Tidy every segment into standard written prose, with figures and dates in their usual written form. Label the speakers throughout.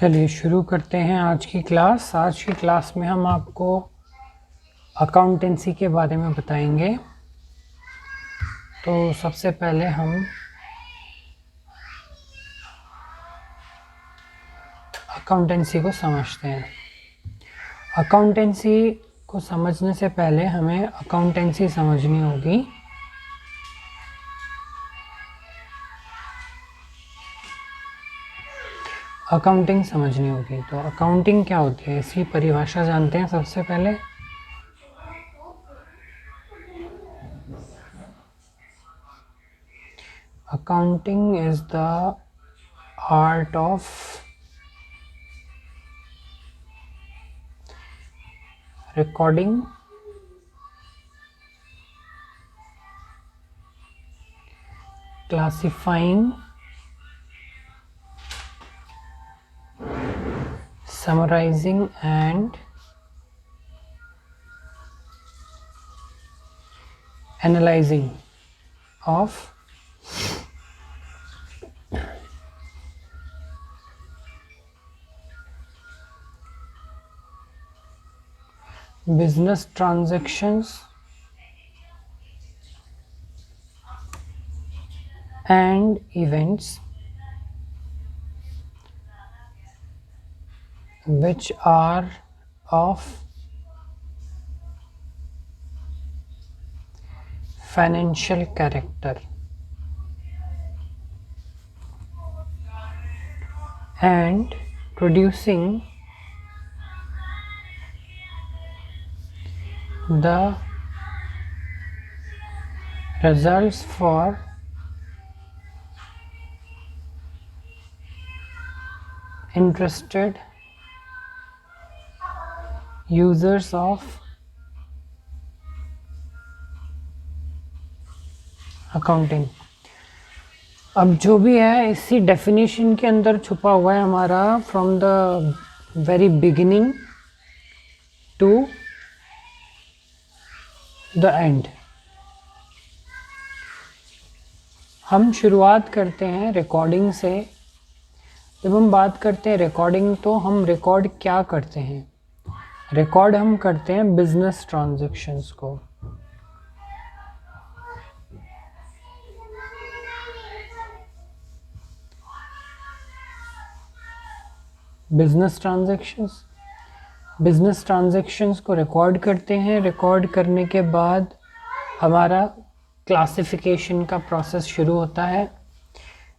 Speaker 1: चलिए शुरू करते हैं आज की क्लास। आज की क्लास में हम आपको अकाउंटेंसी के बारे में बताएंगे। तो सबसे पहले हम अकाउंटेंसी को समझते हैं। अकाउंटेंसी को समझने से पहले हमें अकाउंटेंसी समझनी होगी। अकाउंटिंग समझनी होगी। तो अकाउंटिंग क्या होती है, इसकी परिभाषा जानते हैं सबसे पहले। Accounting is the art of recording, classifying, summarizing and analyzing of business transactions and events which are of financial character and producing the results for interested users of accounting. अब जो भी है इसी डेफिनेशन के अंदर छुपा हुआ है हमारा from the very beginning to the end. हम शुरुआत करते हैं रिकॉर्डिंग से। जब हम बात करते हैं रिकॉर्डिंग तो हम रिकॉर्ड क्या करते हैं? रिकॉर्ड हम करते हैं बिजनेस ट्रांजैक्शंस को। बिजनेस ट्रांजैक्शंस को रिकॉर्ड करते हैं। रिकॉर्ड करने के बाद हमारा क्लासिफिकेशन का प्रोसेस शुरू होता है।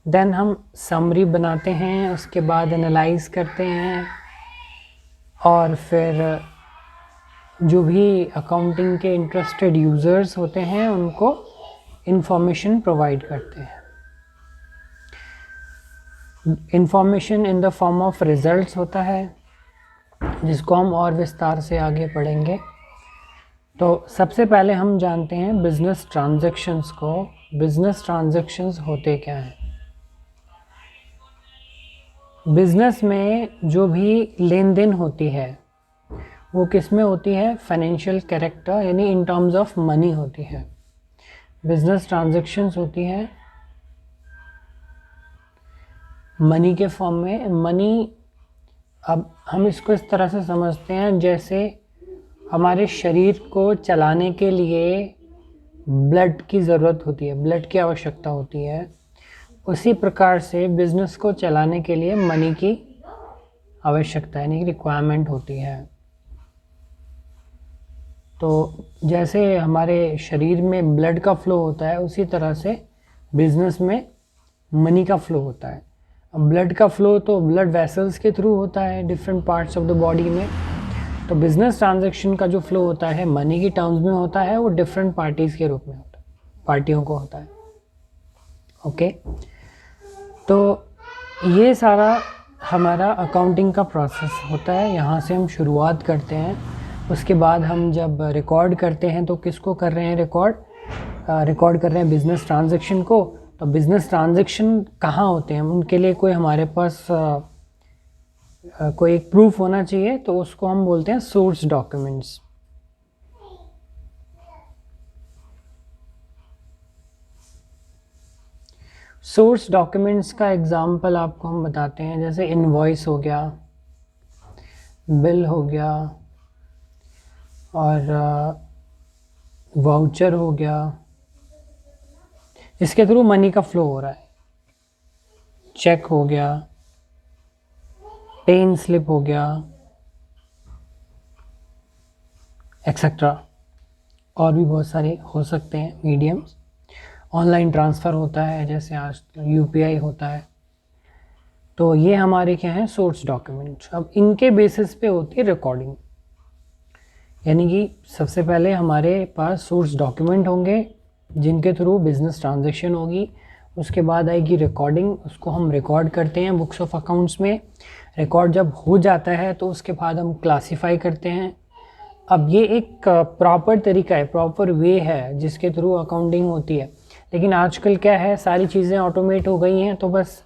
Speaker 1: देन हम समरी बनाते हैं, उसके बाद एनालाइज करते हैं और फिर जो भी अकाउंटिंग के इंटरेस्टेड यूज़र्स होते हैं उनको इंफॉर्मेशन प्रोवाइड करते हैं। Information in the form of results होता है, जिसको हम और विस्तार से आगे पढ़ेंगे। तो सबसे पहले हम जानते हैं बिजनेस ट्रांजैक्शंस को। बिजनेस ट्रांजैक्शंस होते क्या हैं? बिजनेस में जो भी लेन देन होती है वो किस में होती है? फाइनेंशियल कैरेक्टर यानी इन टर्म्स ऑफ मनी होती है। बिजनेस ट्रांजैक्शंस होती है मनी के फॉर्म में। मनी, अब हम इसको इस तरह से समझते हैं जैसे हमारे शरीर को चलाने के लिए ब्लड की ज़रूरत होती है, ब्लड की आवश्यकता होती है। उसी प्रकार से बिज़नेस को चलाने के लिए मनी की आवश्यकता यानी कि रिक्वायरमेंट होती है। तो जैसे हमारे शरीर में ब्लड का फ्लो होता है उसी तरह से बिज़नेस में मनी का फ्लो होता है। अब ब्लड का फ्लो तो ब्लड वेसल्स के थ्रू होता है different parts of the body में। तो बिज़नेस ट्रांजैक्शन का जो फ्लो होता है मनी की टर्म्स में होता है, वो डिफरेंट पार्टीज़ के रूप में होता है, पार्टियों को होता है। ओके, तो ये सारा हमारा अकाउंटिंग का प्रोसेस होता है। यहाँ से हम शुरुआत करते हैं। उसके बाद हम जब रिकॉर्ड करते हैं तो किसको कर रहे हैं रिकॉर्ड कर रहे हैं बिज़नेस ट्रांजैक्शन को। तो बिज़नेस ट्रांजैक्शन कहाँ होते हैं, उनके लिए कोई हमारे पास कोई एक प्रूफ होना चाहिए, तो उसको हम बोलते हैं सोर्स डॉक्यूमेंट्स। सोर्स डॉक्यूमेंट्स का एग्जांपल आपको हम बताते हैं, जैसे इनवॉइस हो गया, बिल हो गया, और वाउचर हो गया, इसके थ्रू मनी का फ्लो हो रहा है। चेक हो गया, पे इन स्लिप हो गया, एक्सेट्रा, और भी बहुत सारे हो सकते हैं मीडियम्स। ऑनलाइन ट्रांसफ़र होता है, जैसे आज यूपीआई होता है। तो ये हमारे क्या हैं, सोर्स डॉक्यूमेंट। अब इनके बेसिस पे होती है रिकॉर्डिंग, यानी कि सबसे पहले हमारे पास सोर्स डॉक्यूमेंट होंगे जिनके थ्रू बिजनेस ट्रांजैक्शन होगी। उसके बाद आएगी रिकॉर्डिंग, उसको हम रिकॉर्ड करते हैं बुक्स ऑफ अकाउंट्स में। रिकॉर्ड जब हो जाता है तो उसके बाद हम क्लासीफाई करते हैं। अब ये एक प्रॉपर तरीका है, प्रॉपर वे है जिसके थ्रू अकाउंटिंग होती है। लेकिन आजकल क्या है, सारी चीज़ें ऑटोमेट हो गई हैं, तो बस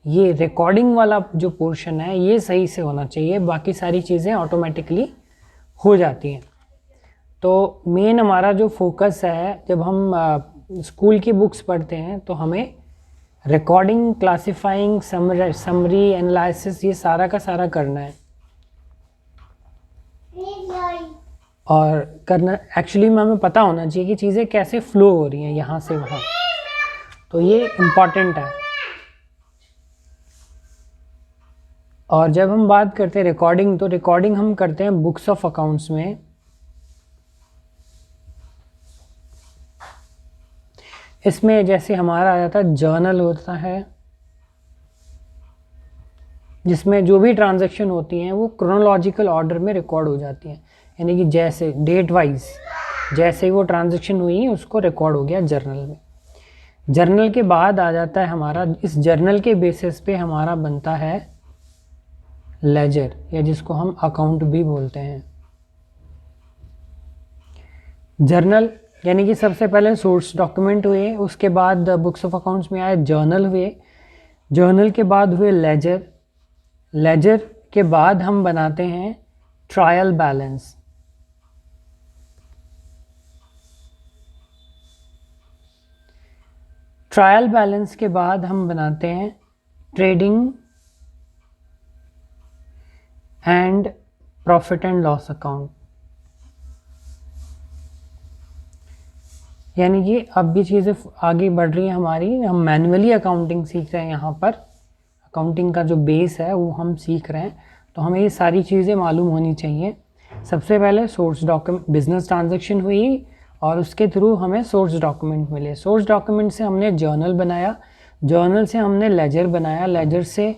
Speaker 1: ये रिकॉर्डिंग वाला जो पोर्शन है ये सही से होना चाहिए, बाकी सारी चीज़ें ऑटोमेटिकली हो जाती हैं। तो मेन हमारा जो फोकस है, जब हम स्कूल की बुक्स पढ़ते हैं तो हमें रिकॉर्डिंग, क्लासिफाइंग, समरी, एनालिसिस, ये सारा का सारा करना है। और करना एक्चुअली में हमें पता होना चाहिए कि चीज़ें कैसे फ्लो हो रही हैं यहाँ से वहाँ, तो ये इम्पॉर्टेंट है। और जब हम बात करते हैं रिकॉर्डिंग, तो रिकॉर्डिंग हम करते हैं बुक्स ऑफ अकाउंट्स में। इसमें जैसे हमारा आ जाता है जर्नल होता है, जिसमें जो भी ट्रांजैक्शन होती हैं वो क्रोनोलॉजिकल ऑर्डर में रिकॉर्ड हो जाती हैं, यानी कि जैसे डेट वाइज जैसे ही वो ट्रांजैक्शन हुई उसको रिकॉर्ड हो गया जर्नल में। जर्नल के बाद आ जाता है हमारा, इस जर्नल के बेसिस पे हमारा बनता है लेजर, या जिसको हम अकाउंट भी बोलते हैं। जर्नल यानी कि सबसे पहले सोर्स डॉक्यूमेंट हुए, उसके बाद बुक्स ऑफ अकाउंट्स में आए जर्नल हुए, जर्नल के बाद हुए लेजर, लेजर के बाद हम बनाते हैं ट्रायल बैलेंस। ट्रायल बैलेंस के बाद हम बनाते हैं trading and profit and loss account. यानी कि अब भी चीज़ें आगे बढ़ रही हैं हमारी, हम मैनुअली अकाउंटिंग सीख रहे हैं। यहाँ पर अकाउंटिंग का जो बेस है वो हम सीख रहे हैं, तो हमें ये सारी चीज़ें मालूम होनी चाहिए। सबसे पहले सोर्स डॉक्यूमेंट, बिजनेस ट्रांजैक्शन हुई और उसके थ्रू हमें सोर्स डॉक्यूमेंट मिले। सोर्स डॉक्यूमेंट से हमने जर्नल बनाया, जर्नल से हमने लेजर बनाया, लेजर से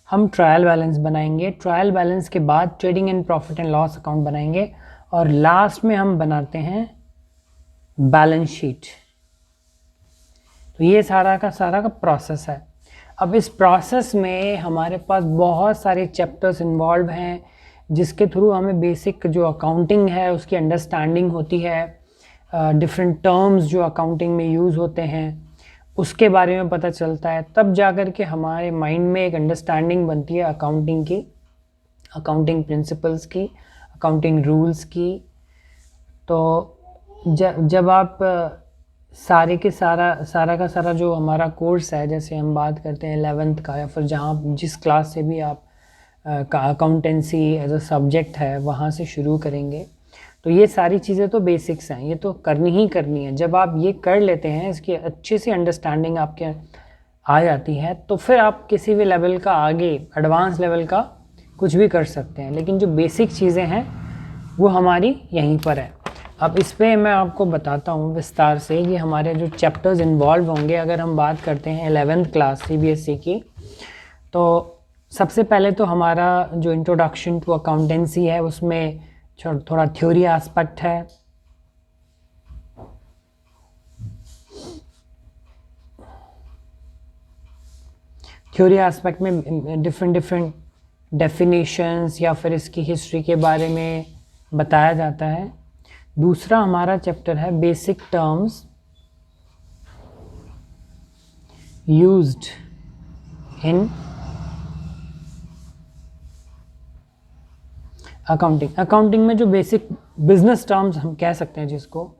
Speaker 1: हम ट्रायल बैलेंस बनाएंगे, ट्रायल बैलेंस के बाद trading and profit and loss account बनाएंगे, और लास्ट में हम बनाते हैं बैलेंस शीट। तो ये सारा का प्रोसेस है। अब इस प्रोसेस में हमारे पास बहुत सारे चैप्टर्स इन्वॉल्व हैं, जिसके थ्रू हमें बेसिक जो अकाउंटिंग है उसकी अंडरस्टैंडिंग होती है। डिफरेंट टर्म्स जो अकाउंटिंग में यूज़ होते हैं उसके बारे में पता चलता है, तब जाकर के हमारे माइंड में एक अंडरस्टैंडिंग बनती है अकाउंटिंग की, अकाउंटिंग प्रिंसिपल्स की, अकाउंटिंग रूल्स की। तो जब आप सारे के सारा का सारा जो हमारा कोर्स है, जैसे हम बात करते हैं 11th का, या फिर जहाँ जिस क्लास से भी आप का अकाउंटेंसी एज अ सब्जेक्ट है वहाँ से शुरू करेंगे, तो ये सारी चीज़ें तो बेसिक्स हैं, ये तो करनी ही करनी है। जब आप ये कर लेते हैं, इसकी अच्छी सी अंडरस्टैंडिंग आपके आ जाती है, तो फिर आप किसी भी लेवल का आगे एडवांस लेवल का कुछ भी कर सकते हैं। लेकिन जो बेसिक चीज़ें हैं वो हमारी यहीं पर है। अब इस पर मैं आपको बताता हूँ विस्तार से कि हमारे जो चैप्टर्स इन्वॉल्व होंगे। अगर हम बात करते हैं 11th क्लास CBSE की, तो सबसे पहले तो हमारा जो इंट्रोडक्शन टू अकाउंटेंसी है उसमें थोड़ा थ्योरी एस्पेक्ट है। थ्योरी एस्पेक्ट में डिफरेंट डेफिनेशंस या फिर इसकी हिस्ट्री के बारे में बताया जाता है। दूसरा हमारा चैप्टर है basic terms used in accounting. Accounting में जो बेसिक बिजनेस टर्म्स हम कह सकते हैं जिसको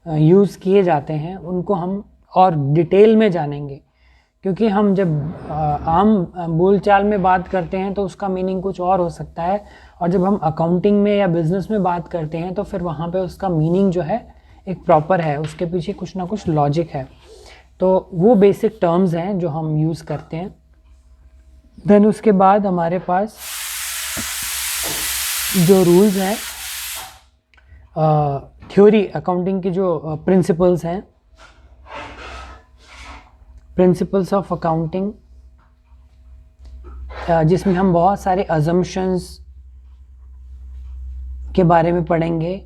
Speaker 1: यूज़ किए जाते हैं, उनको हम और डिटेल में जानेंगे क्योंकि हम जब आम बोलचाल में बात करते हैं तो उसका मीनिंग कुछ और हो सकता है, और जब हम अकाउंटिंग में या बिजनेस में बात करते हैं तो फिर वहाँ पे उसका मीनिंग जो है एक प्रॉपर है, उसके पीछे कुछ ना कुछ लॉजिक है। तो वो बेसिक टर्म्स हैं जो हम यूज़ करते हैं। देन उसके बाद हमारे पास जो रूल्स हैं, थ्योरी अकाउंटिंग की जो प्रिंसिपल्स हैं, प्रिंसिपल्स ऑफ अकाउंटिंग, जिसमें हम बहुत सारे अजम्पशंस के बारे में पढ़ेंगे,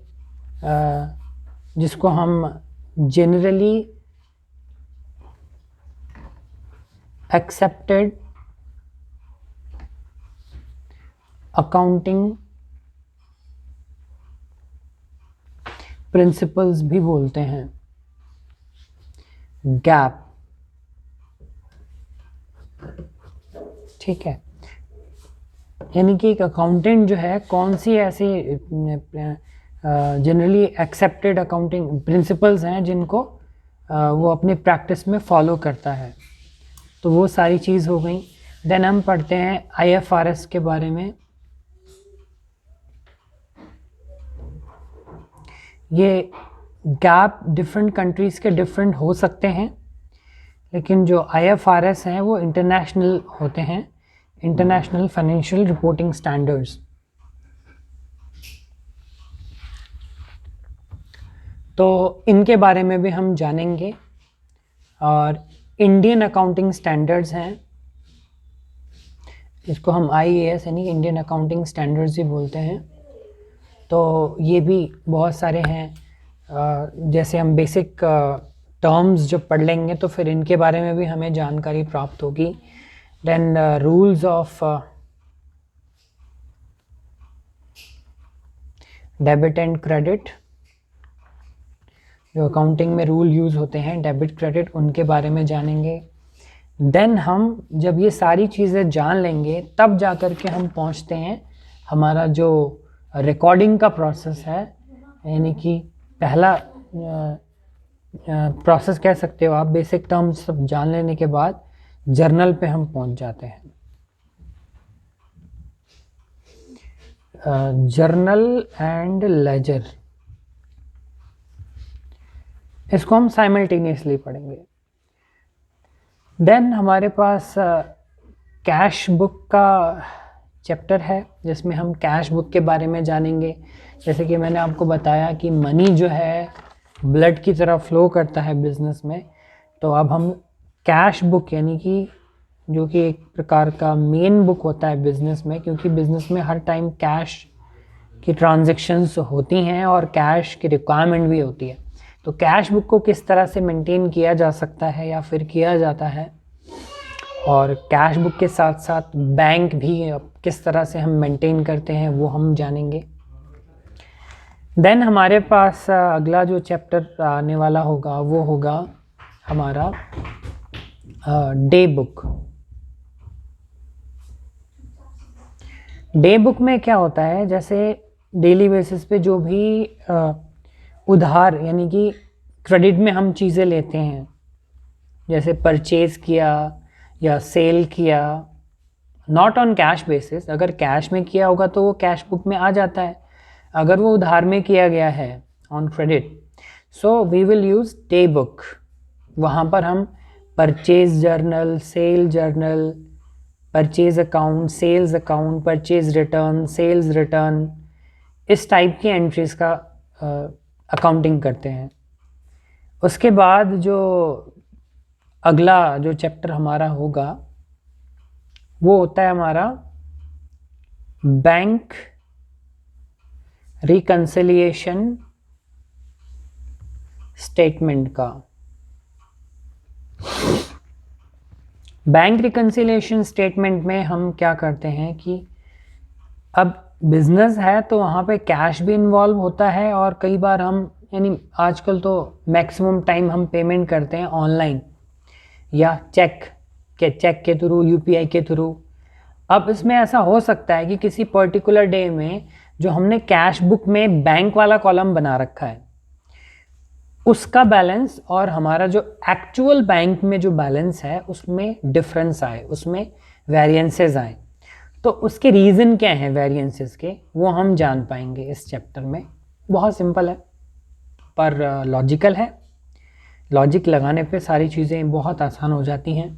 Speaker 1: जिसको हम जनरली एक्सेप्टेड अकाउंटिंग प्रिंसिपल्स भी बोलते हैं। गैप, ठीक है, यानी कि एक अकाउंटेंट जो है कौन सी ऐसी जनरली एक्सेप्टेड अकाउंटिंग प्रिंसिपल्स हैं जिनको वो अपने प्रैक्टिस में फॉलो करता है। तो वो सारी चीज़ हो गई। देन हम पढ़ते हैं IFRS के बारे में। ये गैप डिफरेंट कंट्रीज़ के डिफरेंट हो सकते हैं, लेकिन जो IFRS हैं वो इंटरनेशनल होते हैं, इंटरनेशनल फाइनेंशियल रिपोर्टिंग स्टैंडर्ड्स। तो इनके बारे में भी हम जानेंगे। और इंडियन अकाउंटिंग स्टैंडर्ड्स हैं, इसको हम IAS यानी इंडियन अकाउंटिंग स्टैंडर्ड्स ही बोलते हैं। तो ये भी बहुत सारे हैं। जैसे हम बेसिक टर्म्स जब पढ़ लेंगे तो फिर इनके बारे में भी हमें जानकारी प्राप्त होगी। Then rules of debit and credit, जो अकाउंटिंग में रूल यूज़ होते हैं डेबिट क्रेडिट, उनके बारे में जानेंगे। देन हम जब ये सारी चीज़ें जान लेंगे तब जा कर के हम पहुंचते हैं हमारा जो रिकॉर्डिंग का प्रोसेस है, यानी कि पहला प्रोसेस कह सकते हो आप। बेसिक टर्म्स सब जान लेने के बाद जर्नल पे हम पहुंच जाते हैं। जर्नल एंड लेजर, इसको हम साइमल्टेनियसली पढ़ेंगे। देन हमारे पास कैश बुक का चैप्टर है, जिसमें हम कैश बुक के बारे में जानेंगे। जैसे कि मैंने आपको बताया कि मनी जो है ब्लड की तरह फ्लो करता है बिजनेस में, तो अब हम कैश बुक यानी कि जो कि एक प्रकार का मेन बुक होता है बिजनेस में, क्योंकि बिजनेस में हर टाइम कैश की ट्रांजैक्शंस होती हैं और कैश की रिक्वायरमेंट भी होती है। तो कैश बुक को किस तरह से मेंटेन किया जा सकता है या फिर किया जाता है, और कैश बुक के साथ साथ बैंक भी किस तरह से हम मेंटेन करते हैं, वो हम जानेंगे। देन हमारे पास अगला जो चैप्टर आने वाला होगा वो होगा हमारा डे बुक। डे बुक में क्या होता है, जैसे डेली बेसिस पे जो भी उधार यानी कि क्रेडिट में हम चीज़ें लेते हैं, जैसे परचेज़ किया या सेल किया, नॉट ऑन कैश बेसिस। अगर कैश में किया होगा तो वो कैश बुक में आ जाता है, अगर वो उधार में किया गया है on credit, so we will use day book. वहाँ पर हम purchase journal, sale journal, purchase account, sales account, purchase return, sales return, इस टाइप की एंट्रीज का अकाउंटिंग करते हैं। उसके बाद जो अगला जो चैप्टर हमारा होगा वो होता है हमारा बैंक रिकंसिलिएशन स्टेटमेंट का। बैंक रिकंसिलिएशन स्टेटमेंट में हम क्या करते हैं कि अब बिजनेस है तो वहाँ पे कैश भी इन्वॉल्व होता है, और कई बार हम यानी आजकल तो मैक्सिमम टाइम हम पेमेंट करते हैं ऑनलाइन या चेक के थ्रू, UPI के थ्रू। अब इसमें ऐसा हो सकता है कि किसी पर्टिकुलर डे में जो हमने कैश बुक में बैंक वाला कॉलम बना रखा है, उसका बैलेंस और हमारा जो एक्चुअल बैंक में जो बैलेंस है उसमें डिफरेंस आए, उसमें वेरिएंसेस आए। तो उसके रीज़न क्या हैं वेरिएंसेस के, वो हम जान पाएंगे इस चैप्टर में। बहुत सिंपल है पर लॉजिकल है, लॉजिक लगाने पे सारी चीज़ें बहुत आसान हो जाती हैं।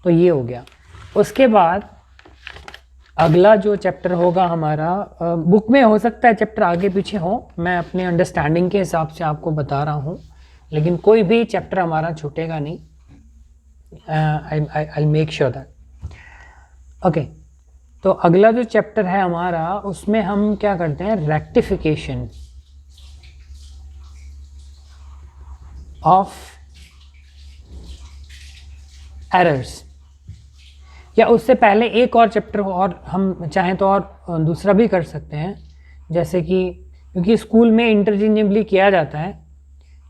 Speaker 1: तो ये हो गया। उसके बाद अगला जो चैप्टर होगा हमारा, बुक में हो सकता है चैप्टर आगे पीछे हो, मैं अपने अंडरस्टैंडिंग के हिसाब से आपको बता रहा हूँ, लेकिन कोई भी चैप्टर हमारा छूटेगा नहीं। I make sure that. Okay, तो अगला जो चैप्टर है हमारा, उसमें हम क्या करते हैं, रेक्टिफिकेशन ऑफ एरर्स। या उससे पहले एक और चैप्टर और हम चाहें तो और दूसरा भी कर सकते हैं, जैसे कि क्योंकि स्कूल में इंटरचेंजेबली किया जाता है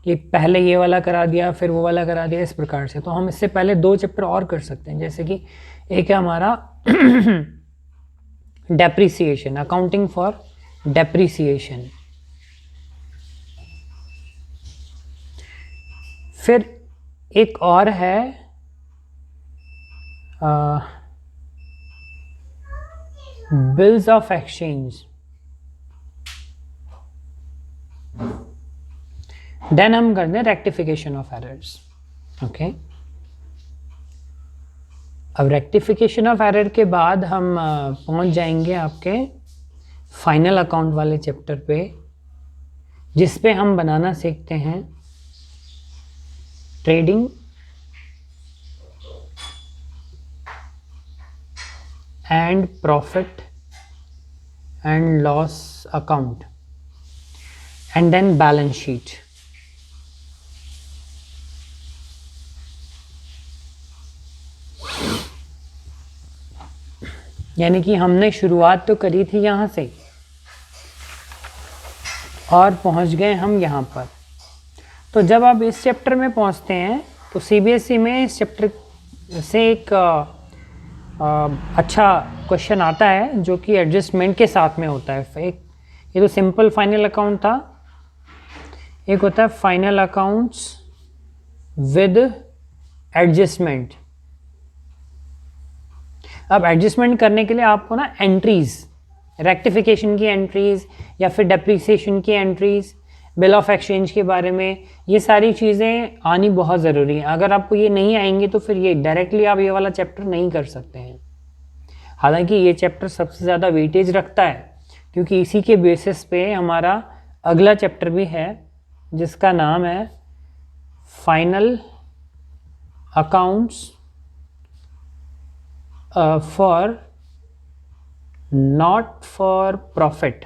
Speaker 1: कि पहले ये वाला करा दिया फिर वो वाला करा दिया, इस प्रकार से। तो हम इससे पहले 2 चैप्टर और कर सकते हैं, जैसे कि एक है हमारा डेप्रिसिएशन, अकाउंटिंग फॉर डेप्रिसिएशन। फिर एक और है बिल्स ऑफ एक्सचेंज। देन हम करते हैं रेक्टिफिकेशन ऑफ एरर्स। ओके, अब रेक्टिफिकेशन ऑफ एरर के बाद हम पहुंच जाएंगे आपके फाइनल अकाउंट वाले चैप्टर पे, जिस पे हम बनाना सीखते हैं trading and profit and loss account and then balance sheet. यानी कि हमने शुरुआत तो करी थी यहाँ से और पहुँच गए हम यहाँ पर। तो जब आप इस चैप्टर में पहुँचते हैं तो सीबीएसई में इस चैप्टर से एक अच्छा क्वेश्चन आता है जो कि एडजस्टमेंट के साथ में होता है। एक ये तो सिंपल फाइनल अकाउंट था, एक होता है फाइनल अकाउंट्स विद एडजस्टमेंट। अब एडजस्टमेंट करने के लिए आपको ना एंट्रीज, रेक्टिफिकेशन की एंट्रीज या फिर डेप्रिसिएशन की एंट्रीज, बिल ऑफ एक्सचेंज के बारे में, ये सारी चीज़ें आनी बहुत ज़रूरी है। अगर आपको ये नहीं आएंगी तो फिर ये डायरेक्टली आप ये वाला चैप्टर नहीं कर सकते हैं। हालांकि ये चैप्टर सबसे ज़्यादा वेटेज रखता है क्योंकि इसी के बेसिस पे हमारा अगला चैप्टर भी है जिसका नाम है final accounts for not for profit.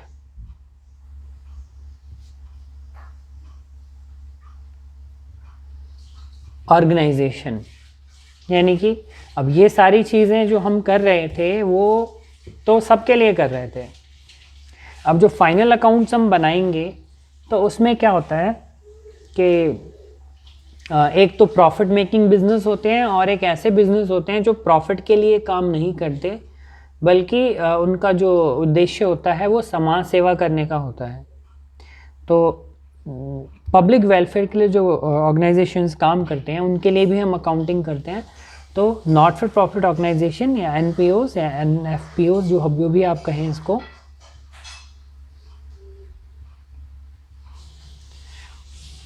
Speaker 1: Organisation. यानी कि अब ये सारी चीज़ें जो हम कर रहे थे वो तो सबके लिए कर रहे थे। अब जो फाइनल अकाउंट्स हम बनाएंगे तो उसमें क्या होता है कि एक तो प्रॉफिट मेकिंग बिजनेस होते हैं और एक ऐसे बिजनेस होते हैं जो प्रॉफिट के लिए काम नहीं करते बल्कि उनका जो उद्देश्य होता है वो समाज सेवा करने का होता है। तो पब्लिक वेलफेयर के लिए जो ऑर्गेनाइजेशंस काम करते हैं उनके लिए भी हम अकाउंटिंग करते हैं। तो नॉट फॉर प्रॉफिट ऑर्गेनाइजेशन या एनपीओज या एनएफपीओज, जो भी आप कहें इसको,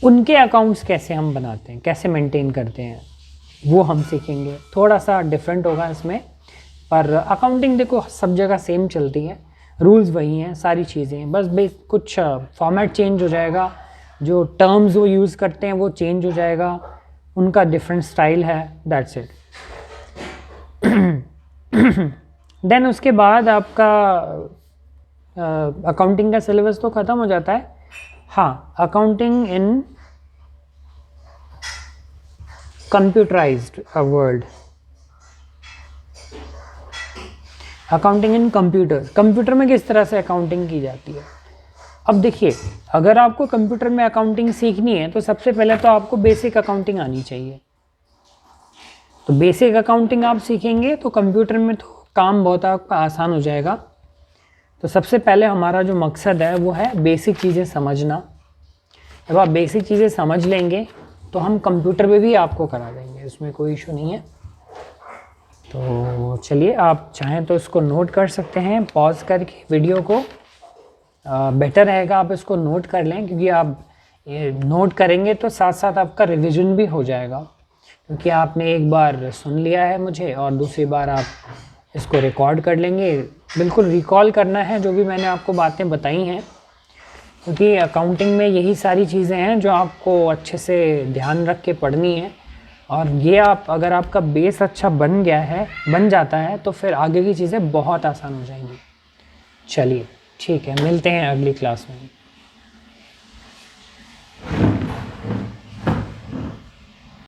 Speaker 1: उनके अकाउंट्स कैसे हम बनाते हैं, कैसे मेंटेन करते हैं, वो हम सीखेंगे। थोड़ा सा डिफरेंट होगा इसमें, पर अकाउंटिंग देखो सब जगह सेम चलती है, रूल्स वही हैं, सारी चीज़ें, बस कुछ फॉर्मेट चेंज हो जाएगा, जो टर्म्स वो यूज़ करते हैं वो चेंज हो जाएगा, उनका डिफरेंट स्टाइल है, दैट्स इट। देन उसके बाद आपका अकाउंटिंग का सिलेबस तो ख़त्म हो जाता है। हाँ, अकाउंटिंग इन कंप्यूटराइज्ड वर्ल्ड, अकाउंटिंग इन कंप्यूटर में किस तरह से अकाउंटिंग की जाती है। अब देखिए, अगर आपको कंप्यूटर में अकाउंटिंग सीखनी है तो सबसे पहले तो आपको बेसिक अकाउंटिंग आनी चाहिए। तो बेसिक अकाउंटिंग आप सीखेंगे तो कंप्यूटर में तो काम बहुत आपका आसान हो जाएगा। तो सबसे पहले हमारा जो मकसद है वो है बेसिक चीज़ें समझना जब आप बेसिक चीज़ें समझ लेंगे तो हम कंप्यूटर पे भी आपको करा देंगे, इसमें कोई इशू नहीं है। तो चलिए, आप चाहें तो इसको नोट कर सकते हैं पॉज करके वीडियो को। बेटर रहेगा आप इसको नोट कर लें, क्योंकि आप ये नोट करेंगे तो साथ साथ आपका रिवीजन भी हो जाएगा, क्योंकि आपने एक बार सुन लिया है मुझे और दूसरी बार आप इसको रिकॉर्ड कर लेंगे। बिल्कुल रिकॉल करना है जो भी मैंने आपको बातें बताई हैं, क्योंकि अकाउंटिंग में यही सारी चीज़ें हैं जो आपको अच्छे से ध्यान रख के पढ़नी है। और ये आप अगर आपका बेस अच्छा बन जाता है तो फिर आगे की चीज़ें बहुत आसान हो जाएंगी। चलिए ठीक है, मिलते हैं अगली क्लास में।